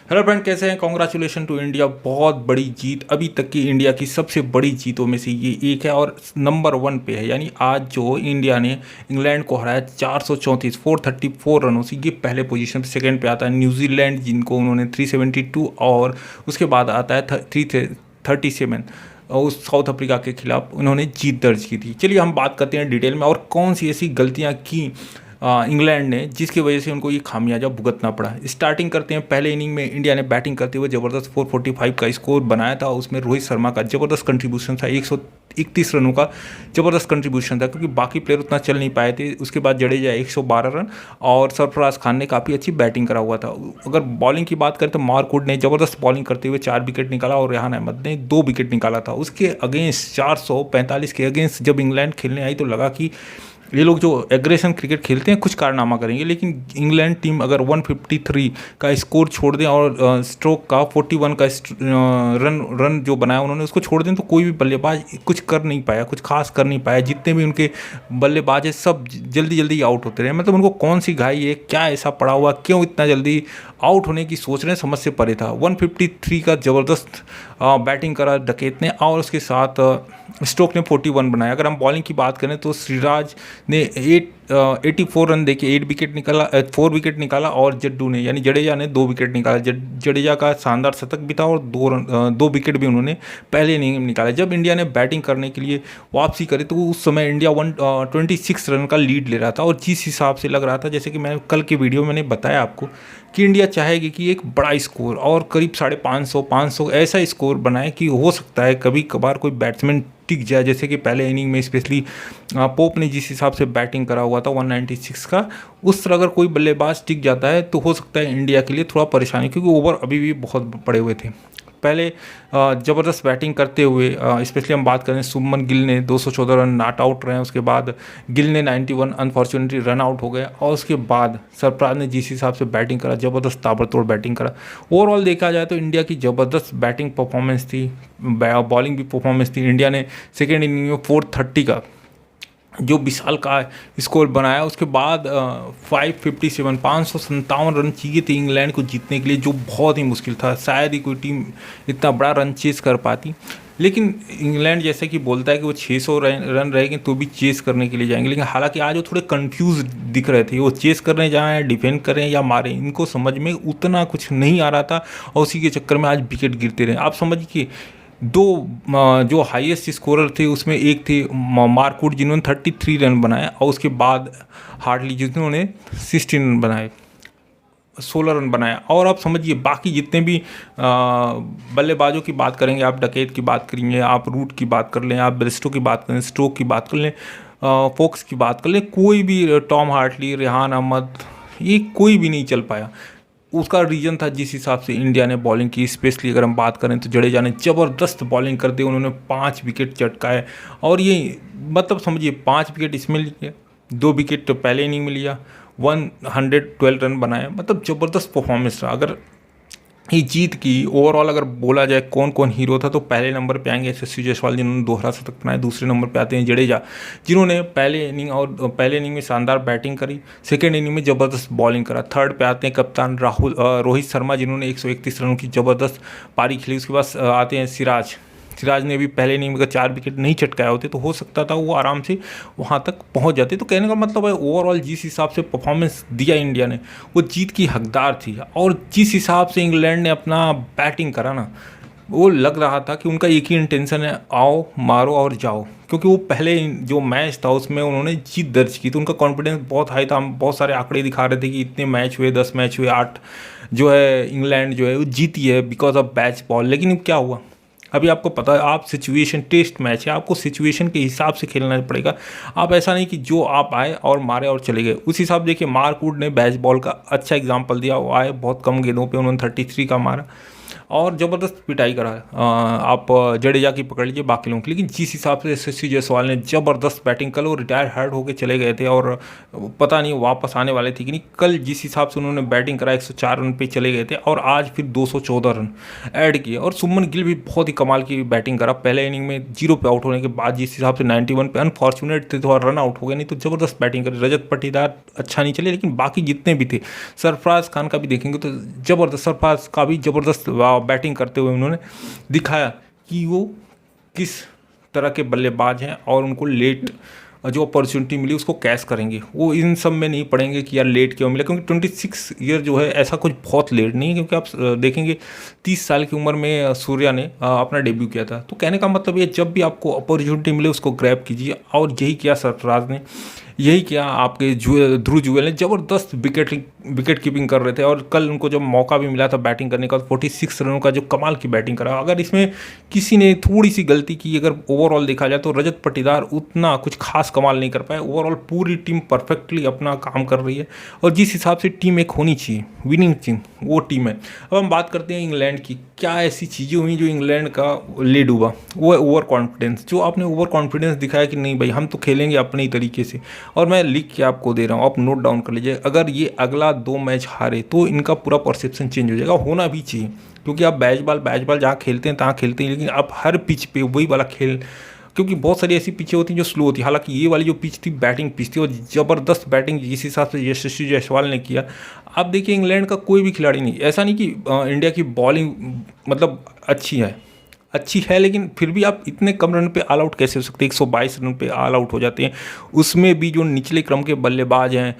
Hello friend, कैसे हैं। Congratulation to India. बहुत बड़ी जीत, अभी तक की इंडिया की सबसे बड़ी जीतों में से ये एक है और नंबर 1 पे है। यानी आज जो इंडिया ने इंग्लैंड को हराया 434 रनों से, ये पहले पोजीशन पे, सेकंड पे आता है न्यूजीलैंड जिनको उन्होंने 372 और उसके बाद आता है 337 और उस साउथ अफ्रीका के खिलाफ उन्होंने जीत दर्ज की थी। चलिए हम बात करते हैं डिटेल में और कौन सी ऐसी गलतियां की इंग्लैंड ने जिसकी वजह से उनको ये खामियाजा भुगतना पड़ा। स्टार्टिंग करते हैं, पहले इनिंग में इंडिया ने बैटिंग करते हुए ज़बरदस्त 445 का स्कोर बनाया था। उसमें रोहित शर्मा का ज़बरदस्त कंट्रीब्यूशन था, 131 रनों का ज़बरदस्त कंट्रीब्यूशन था क्योंकि बाकी प्लेयर उतना चल नहीं पाए थे। उसके बाद जडेजा 112 रन और सरफराज खान ने काफ़ी अच्छी बैटिंग करा हुआ था। अगर बॉलिंग की बात करें तो मार्कवुड ने ज़बरदस्त बॉलिंग करते हुए 4 विकेट निकाला और रेहान अहमद ने 2 विकेट निकाला था। उसके अगेंस्ट 445 के अगेंस्ट जब इंग्लैंड खेलने आई तो लगा कि ये लोग जो एग्रेशन क्रिकेट खेलते हैं कुछ कारनामा करेंगे, लेकिन इंग्लैंड टीम अगर 153 का स्कोर छोड़ दें और स्ट्रोक का 41 का रन जो बनाया उन्होंने उसको छोड़ दें तो कोई भी बल्लेबाज कुछ कर नहीं पाया, कुछ खास कर नहीं पाया। जितने भी उनके बल्लेबाज है सब जल्दी जल्दी आउट होते रहे। मतलब उनको कौन सी घाई है, क्या ऐसा पड़ा हुआ, क्यों इतना जल्दी आउट होने की सोच रहे हैं, समझ से परे था। 153 का ज़बरदस्त बैटिंग करा डकैत ने और उसके साथ स्टोक ने 41 बनाया। अगर हम बॉलिंग की बात करें तो श्रीराज ने 84 रन देके 8 विकेट निकाला, 4 विकेट निकाला और जड्डू ने यानी जडेजा ने 2 विकेट निकाला। जडेजा का शानदार शतक भी था और 2 विकेट भी उन्होंने पहले इनिंग में निकाला। जब इंडिया ने बैटिंग करने के लिए वापसी करी तो उस समय इंडिया 126 रन का लीड ले रहा था और जिस हिसाब से लग रहा था, जैसे कि मैंने कल के वीडियो में मैंने बताया आपको कि इंडिया चाहेगी कि एक बड़ा स्कोर और करीब 550 ऐसा स्कोर बनाए कि हो सकता है कभी कभार कोई बैट्समैन टिक जाए। जैसे कि पहले इनिंग में स्पेशली पोप ने जिस हिसाब से बैटिंग करा हुआ था 196 का, उस तरह अगर कोई बल्लेबाज टिक जाता है तो हो सकता है इंडिया के लिए थोड़ा परेशानी, क्योंकि ओवर अभी भी बहुत पड़े हुए थे। पहले ज़बरदस्त बैटिंग करते हुए स्पेशली हम बात करें शुभमन गिल ने 214 रन नॉट आउट रहे। उसके बाद गिल ने 91 अनफॉर्चुनेटली रन आउट हो गया और उसके बाद सरफराज ने जिस हिसाब से बैटिंग करा ज़बरदस्त ताबड़तोड़ बैटिंग करा। ओवरऑल देखा जाए तो इंडिया की ज़बरदस्त बैटिंग परफॉर्मेंस थी, बॉलिंग भी परफॉर्मेंस थी। इंडिया ने सेकेंड इनिंग में 430 का जो विशाल का स्कोर बनाया। उसके बाद 557 रन चाहिए थे इंग्लैंड को जीतने के लिए, जो बहुत ही मुश्किल था। शायद ही कोई टीम इतना बड़ा रन चेस कर पाती, लेकिन इंग्लैंड जैसे कि बोलता है कि वो 600 रन रहेंगे तो भी चेस करने के लिए जाएंगे। लेकिन हालांकि आज वो थोड़े कंफ्यूज दिख रहे थे, वो चेस करने जाएँ, डिफेंड करें या मारें, इनको समझ में उतना कुछ नहीं आ रहा था और उसी के चक्कर में आज विकेट गिरते रहे। आप समझिए दो जो हाईएस्ट स्कोरर थे उसमें एक थे मार्कवुड जिन्होंने 33 रन बनाए और उसके बाद हार्डली जिन्होंने 16 रन बनाए, 16 रन बनाया। और आप समझिए बाकी जितने भी बल्लेबाजों की बात करेंगे, आप डकैत की बात करेंगे, आप रूट की बात कर लें, आप ब्रिस्टो की बात करें, स्ट्रोक की बात कर लें, फोक्स की बात कर लें, कोई भी टॉम हार्टली, रेहान अहमद, ये कोई भी नहीं चल पाया। उसका रीज़न था जिस हिसाब से इंडिया ने बॉलिंग की। स्पेशली अगर हम बात करें तो जडेजा ने ज़बरदस्त बॉलिंग कर दी, उन्होंने 5 विकेट चटकाए और ये मतलब समझिए 5 विकेट इसमें लिए, 2 विकेट तो पहले इनिंग में लिया, 112 रन बनाए। मतलब ज़बरदस्त परफॉर्मेंस रहा। अगर ये जीत की ओवरऑल अगर बोला जाए कौन कौन हीरो था तो पहले नंबर पे आएंगे यशस्वी जायसवाल जिन्होंने दोहरा शतक बनाया। दूसरे नंबर पे आते हैं जडेजा जिन्होंने पहले इनिंग में शानदार बैटिंग करी, सेकेंड इनिंग में ज़बरदस्त बॉलिंग करा। थर्ड पे आते हैं कप्तान रोहित शर्मा जिन्होंने 131 रनों की ज़बरदस्त पारी खेली। उसके बाद आते हैं सिराज ने भी पहले इनिंग में अगर 4 विकेट नहीं चटकाए होते तो हो सकता था वो आराम से वहाँ तक पहुँच जाते। तो कहने का मतलब है ओवरऑल जिस हिसाब से परफॉर्मेंस दिया इंडिया ने वो जीत की हकदार थी। और जिस हिसाब से इंग्लैंड ने अपना बैटिंग करा ना, वो लग रहा था कि उनका एक ही इंटेंशन है, आओ मारो और जाओ। क्योंकि वो पहले जो मैच था उसमें उन्होंने जीत दर्ज की तो उनका कॉन्फिडेंस बहुत हाई था। हम बहुत सारे आंकड़े दिखा रहे थे कि इतने मैच हुए, 10 मैच हुए, 8 जो है इंग्लैंड जो है वो जीती है बिकॉज ऑफ बैच बॉल। लेकिन क्या हुआ अभी आपको पता है, आप सिचुएशन, टेस्ट मैच है, आपको सिचुएशन के हिसाब से खेलना पड़ेगा। आप ऐसा नहीं कि जो आप आए और मारे और चले गए। उस हिसाब देखिए मार्कवुड ने बैच बॉल का अच्छा एग्जांपल दिया, वो आए बहुत कम गेंदों पे उन्होंने 33 का मारा और ज़बरदस्त पिटाई करा। आप जडेजा की पकड़ लीजिए, बाकी लोगों की, लेकिन जिस हिसाब से यशस्वी जायसवाल ने ज़बरदस्त बैटिंग, कल वो रिटायर हर्ट होकर चले गए थे और पता नहीं वापस आने वाले थे कि नहीं। कल जिस हिसाब से उन्होंने बैटिंग करा 104 रन पे चले गए थे और आज फिर 214 रन ऐड किए। और शुभमन गिल भी बहुत ही कमाल की बैटिंग करा, पहले इनिंग में 0 पे आउट होने के बाद जिस हिसाब से 91 पे अनफॉर्चुनेट थे, थोड़ा रन आउट हो गया, नहीं तो ज़बरदस्त बैटिंग करी। रजत पाटीदार अच्छा नहीं चले, लेकिन बाकी जितने भी थे, सरफराज खान का भी देखेंगे तो ज़बरदस्त, सरफराज का भी ज़बरदस्त बैटिंग करते हुए उन्होंने दिखाया कि वो किस तरह के बल्लेबाज हैं और उनको लेट जो अपॉर्चुनिटी मिली उसको कैश करेंगे। वो इन सब में नहीं पड़ेंगे कि यार लेट क्यों मिला, क्योंकि 26 ईयर जो है ऐसा कुछ बहुत लेट नहीं है, क्योंकि आप देखेंगे 30 साल की उम्र में सूर्या ने अपना डेब्यू किया था। तो कहने का मतलब ये, जब भी आपको अपॉर्चुनिटी मिले उसको ग्रैब कीजिए, और यही किया सरफराज ने, यही किया आपके ध्रुव जुएल ने। ज़बरदस्त विकेट कीपिंग कर रहे थे, और कल उनको जब मौका भी मिला था बैटिंग करने का, 46 रनों का जो कमाल की बैटिंग करा। अगर इसमें किसी ने थोड़ी सी गलती की, अगर ओवरऑल देखा जाए, तो रजत पाटीदार उतना कुछ खास कमाल नहीं कर पाए। ओवरऑल पूरी टीम परफेक्टली अपना काम कर रही है, और जिस हिसाब से टीम एक होनी चाहिए, विनिंग टीम, वो टीम है। अब हम बात करते हैं इंग्लैंड की। क्या ऐसी चीज़ें हुई जो इंग्लैंड का ले डूबा? वो है ओवर कॉन्फिडेंस। जो आपने ओवर कॉन्फिडेंस दिखाया कि नहीं भाई, हम तो खेलेंगे अपने ही तरीके से, और मैं लिख के आपको दे रहा हूँ, आप नोट डाउन कर लीजिए। अगर ये अगला 2 मैच हारे तो इनका पूरा परसेप्शन चेंज हो जाएगा, होना भी चाहिए, क्योंकि आप बैच बॉल जहाँ खेलते हैं तहाँ खेलते हैं, लेकिन आप हर पिच पे वही वाला खेल, क्योंकि बहुत सारी ऐसी पिचें होती हैं जो स्लो होती है। हालांकि ये वाली जो पिच थी, बैटिंग पिच थी, और ज़बरदस्त बैटिंग जिस हिसाब से यशस्वी जायसवाल ने किया। आप देखिए इंग्लैंड का कोई भी खिलाड़ी नहीं, ऐसा नहीं कि इंडिया की बॉलिंग मतलब अच्छी है, लेकिन फिर भी आप इतने कम रन पे ऑल आउट कैसे हो सकते हैं? 122 रन पे ऑल आउट हो जाते हैं। उसमें भी जो निचले क्रम के बल्लेबाज हैं,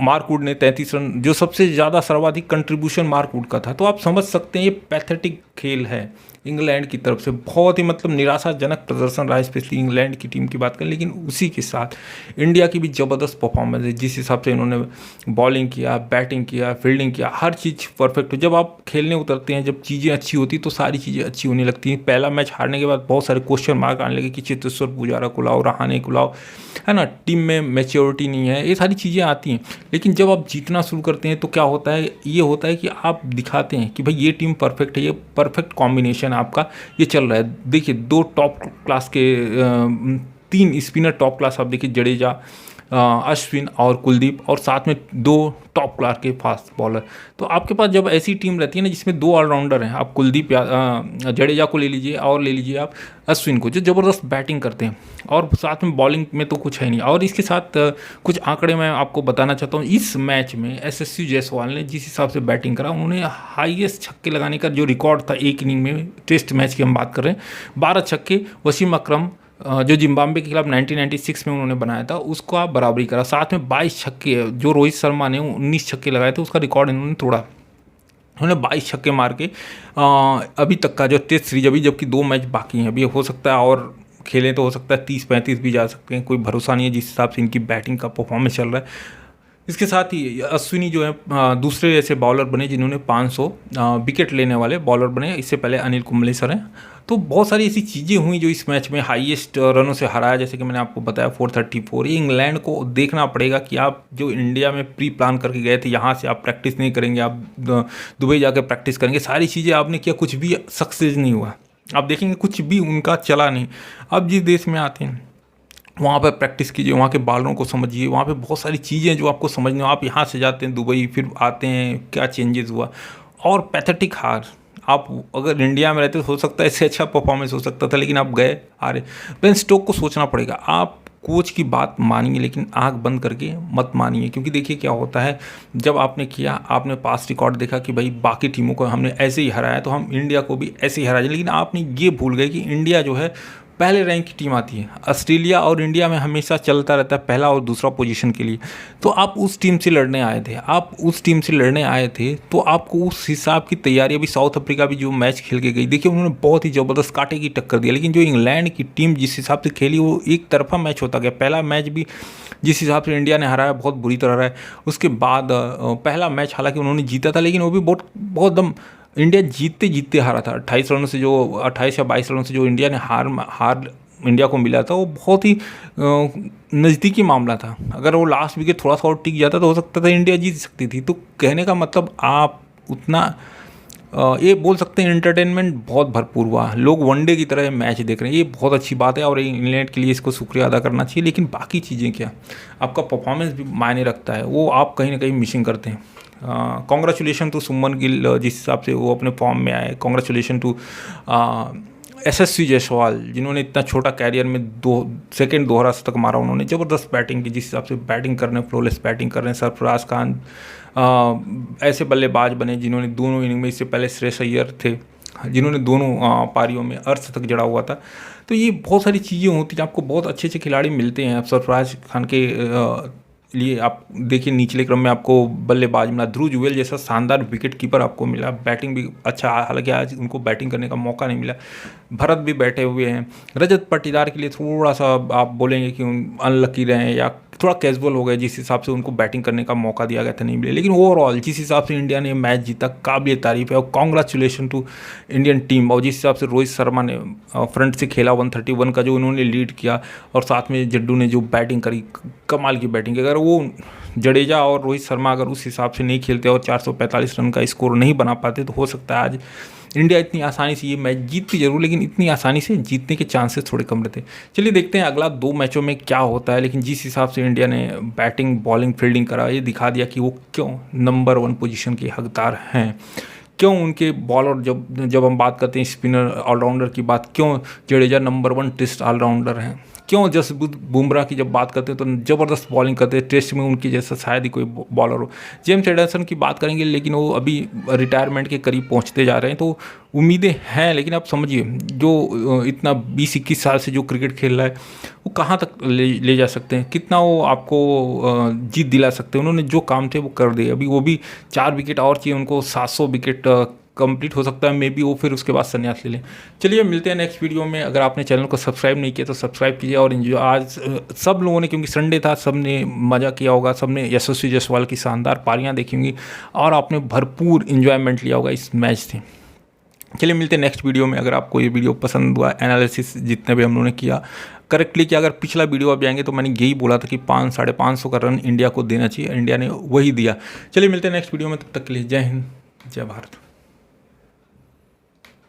मार्कवुड ने 33 रन, जो सबसे ज़्यादा सर्वाधिक कंट्रीब्यूशन मार्कवुड का था। तो आप समझ सकते हैं ये पैथेटिक खेल है इंग्लैंड की तरफ से। बहुत ही मतलब निराशाजनक प्रदर्शन रहा, स्पेशली इंग्लैंड की टीम की बात करें। लेकिन उसी के साथ इंडिया की भी ज़बरदस्त परफॉर्मेंस है, जिस हिसाब से इन्होंने बॉलिंग किया, बैटिंग किया, फील्डिंग किया, हर चीज़ परफेक्ट। जब आप खेलने उतरते हैं, जब चीज़ें अच्छी होती तो सारी चीज़ें अच्छी होने लगती हैं। पहला मैच हारने के बाद बहुत सारे क्वेश्चन मार्क आने लगे कि चेतेश्वर पुजारा को लाओ, रहाणे को लाओ, है ना, टीम में मैच्योरिटी नहीं है, ये सारी चीज़ें आती हैं। लेकिन जब आप जीतना शुरू करते हैं तो क्या होता है, ये होता है कि आप दिखाते हैं कि भाई ये टीम परफेक्ट है, ये परफेक्ट कॉम्बिनेशन आपका ये चल रहा है। देखिए 2 टॉप क्लास के 3 स्पिनर टॉप क्लास, आप देखिए जडेजा, अश्विन और कुलदीप, और साथ में 2 टॉप क्लास के फास्ट बॉलर। तो आपके पास जब ऐसी टीम रहती है ना जिसमें 2 ऑलराउंडर हैं, आप कुलदीप या जडेजा को ले लीजिए, और ले लीजिए आप अश्विन को, जो ज़बरदस्त बैटिंग करते हैं, और साथ में बॉलिंग में तो कुछ है नहीं। और इसके साथ कुछ आंकड़े मैं आपको बताना चाहता हूँ। इस मैच में यशस्वी जायसवाल ने जिस हिसाब से बैटिंग करा, उन्होंने हाईएस्ट छक्के लगाने का जो रिकॉर्ड था एक इनिंग में, टेस्ट मैच की हम बात कर रहे हैं, 12 छक्के वसीम अकरम जो जिम्बाब्वे के खिलाफ 1996 में उन्होंने बनाया था, उसको आप बराबरी करा। साथ में 22 छक्के, जो रोहित शर्मा ने 19 छक्के लगाए थे, उसका रिकॉर्ड इन्होंने तोड़ा। उन्होंने 22 छक्के मार के अभी तक का जो टेस्ट सीरीज, अभी जबकि 2 मैच बाकी हैं, अभी हो सकता है और खेलें तो हो सकता है 30-35 भी जा सकते हैं, कोई भरोसा नहीं है जिस हिसाब से इनकी बैटिंग का परफॉर्मेंस चल रहा है। इसके साथ ही अश्विनी जो है दूसरे ऐसे बॉलर बने जिन्होंने 500 विकेट लेने वाले बॉलर बने। इससे पहले अनिल कुंबले सर हैं। तो बहुत सारी ऐसी चीज़ें हुई जो इस मैच में हाईएस्ट रनों से हराया, जैसे कि मैंने आपको बताया 434। ये इंग्लैंड को देखना पड़ेगा कि आप जो इंडिया में प्री प्लान करके गए थे, यहाँ से आप प्रैक्टिस नहीं करेंगे, आप दुबई जाकर प्रैक्टिस करेंगे, सारी चीज़ें आपने किया, कुछ भी सक्सेस नहीं हुआ। आप देखेंगे कुछ भी उनका चला नहीं। अब जिस देश में आते हैं वहाँ पर प्रैक्टिस कीजिए, वहाँ के बॉलरों को समझिए, वहाँ पे बहुत सारी चीज़ें जो आपको समझने। आप यहाँ से जाते हैं दुबई, फिर आते हैं, क्या चेंजेस हुआ, और पैथेटिक हार। आप अगर इंडिया में रहते तो हो सकता है इससे अच्छा परफॉर्मेंस हो सकता था, लेकिन आप गए हारे। बेन स्टोक को सोचना पड़ेगा। आप कोच की बात मानिए, लेकिन आंख बंद करके मत मानिए, क्योंकि देखिए क्या होता है, जब आपने किया, आपने पास्ट रिकॉर्ड देखा कि भाई बाकी टीमों को हमने ऐसे ही हराया, तो हम इंडिया को भी ऐसे ही हराएंगे। लेकिन आपने ये भूल गए कि इंडिया जो है पहले रैंक की टीम आती है। ऑस्ट्रेलिया और इंडिया में हमेशा चलता रहता है पहला और दूसरा पोजीशन के लिए। तो आप उस टीम से लड़ने आए थे, तो आपको उस हिसाब की तैयारी। अभी साउथ अफ्रीका भी जो मैच खेल के गई, देखिए उन्होंने बहुत ही ज़बरदस्त कांटे की टक्कर दिया, लेकिन जो इंग्लैंड की टीम जिस हिसाब से खेली, वो एक तरफा मैच होता गया। पहला मैच भी जिस हिसाब से इंडिया ने हराया, बहुत बुरी तरह रहा है। उसके बाद पहला मैच हालांकि उन्होंने जीता था, लेकिन वो भी बहुत दम इंडिया जीतते जीतते हारा था। 28 रनों से, जो 28 या 22 रनों से जो इंडिया ने हार इंडिया को मिला था, वो बहुत ही नज़दीकी मामला था। अगर वो लास्ट विकेट थोड़ा सा और टिक जाता तो हो सकता था इंडिया जीत सकती थी। तो कहने का मतलब, आप उतना ये बोल सकते हैं एंटरटेनमेंट बहुत भरपूर हुआ, लोग वनडे की तरह मैच देख रहे हैं, ये बहुत अच्छी बात है और इंग्लैंड के लिए इसको शुक्रिया अदा करना चाहिए। लेकिन बाकी चीज़ें क्या, आपका परफॉर्मेंस भी मायने रखता है, वो आप कहीं ना कहीं मिसिंग करते हैं। कॉन्ग्रेचुलेशन टू सुमन गिल, जिस हिसाब से वो अपने फॉर्म में आए। कॉन्ग्रेचुलेशन टू SSC जायसवाल, जिन्होंने इतना छोटा कैरियर में 2 सेकंड दोहरा शतक मारा, उन्होंने ज़बरदस्त बैटिंग की, जिस हिसाब से बैटिंग कर रहे हैं, फ्लोलेस बैटिंग कर रहे हैं। सरफराज खान ऐसे बल्लेबाज बने जिन्होंने दोनों इनिंग में, इससे पहले श्रेयस अय्यर थे जिन्होंने दोनों पारियों में अर्धशतक जड़ा हुआ था। तो ये बहुत सारी चीज़ें होती हैं, आपको बहुत अच्छे अच्छे खिलाड़ी मिलते हैं। अब सरफराज खान के लिए आप देखिए निचले क्रम में आपको बल्लेबाज मिला, ध्रुव जुरेल जैसा शानदार विकेट कीपर आपको मिला, बैटिंग भी अच्छा, हालांकि आज उनको बैटिंग करने का मौका नहीं मिला। भरत भी बैठे हुए हैं। रजत पाटीदार के लिए थोड़ा सा आप बोलेंगे कि अनलकी रहे या थोड़ा कैजुअल हो गए, जिस हिसाब से उनको बैटिंग करने का मौका दिया गया था नहीं मिले। लेकिन ओवरऑल जिस हिसाब से इंडिया ने मैच जीता, काबिल तारीफ है और कॉन्ग्रेचुलेशन टू इंडियन टीम। और जिस हिसाब से रोहित शर्मा ने फ्रंट से खेला 131 का जो उन्होंने लीड किया, और साथ में जड्डू ने जो बैटिंग करी, कमाल की बैटिंग। अगर वो जडेजा और रोहित शर्मा अगर उस हिसाब से नहीं खेलते और 445 रन का स्कोर नहीं बना पाते, तो हो सकता है आज इंडिया इतनी आसानी से ये मैच जीतती जरूर, लेकिन इतनी आसानी से जीतने के चांसेस थोड़े कम रहते। चलिए देखते हैं अगला 2 मैचों में क्या होता है। लेकिन जिस हिसाब से इंडिया ने बैटिंग, बॉलिंग, फील्डिंग करा, ये दिखा दिया कि वो क्यों नंबर 1 पोजीशन के हकदार हैं। क्यों उनके बॉलर, जब हम बात करते हैं स्पिनर ऑलराउंडर की बात, क्यों जडेजा नंबर 1 टेस्ट ऑलराउंडर हैं। क्यों जसप्रीत बुमराह की जब बात करते हैं तो ज़बरदस्त बॉलिंग करते हैं, टेस्ट में उनकी जैसा शायद ही कोई बॉलर हो। जेम्स एंडरसन की बात करेंगे, लेकिन वो अभी रिटायरमेंट के करीब पहुंचते जा रहे हैं, तो उम्मीदें हैं। लेकिन आप समझिए, जो इतना 20-21 साल से जो क्रिकेट खेल रहा है, वो कहाँ तक ले जा सकते हैं, कितना वो आपको जीत दिला सकते हैं। उन्होंने जो काम थे वो कर दिए। अभी वो भी 4 विकेट और चाहिए उनको, 700 विकेट कंप्लीट हो सकता है, मे बी वो फिर उसके बाद संन्यास ले लें। चलिए मिलते हैं नेक्स्ट वीडियो में। अगर आपने चैनल को सब्सक्राइब नहीं किया तो सब्सक्राइब कीजिए। और आज सब लोगों ने, क्योंकि संडे था, सब ने मज़ा किया होगा, सब ने यशस्वी जायसवाल की शानदार पारियां देखी होंगी और आपने भरपूर इन्जॉयमेंट लिया होगा इस मैच से। चलिए मिलते हैं नेक्स्ट वीडियो में। अगर आपको ये वीडियो पसंद हुआ, एनालिसिस जितने भी हम लोगों ने किया करेक्टली किया, अगर पिछला वीडियो आप जाएंगे तो मैंने यही बोला था कि 500-550 का रन इंडिया को देना चाहिए, इंडिया ने वही दिया। चलिए मिलते हैं नेक्स्ट वीडियो में, तब तक के लिए जय हिंद, जय भारत।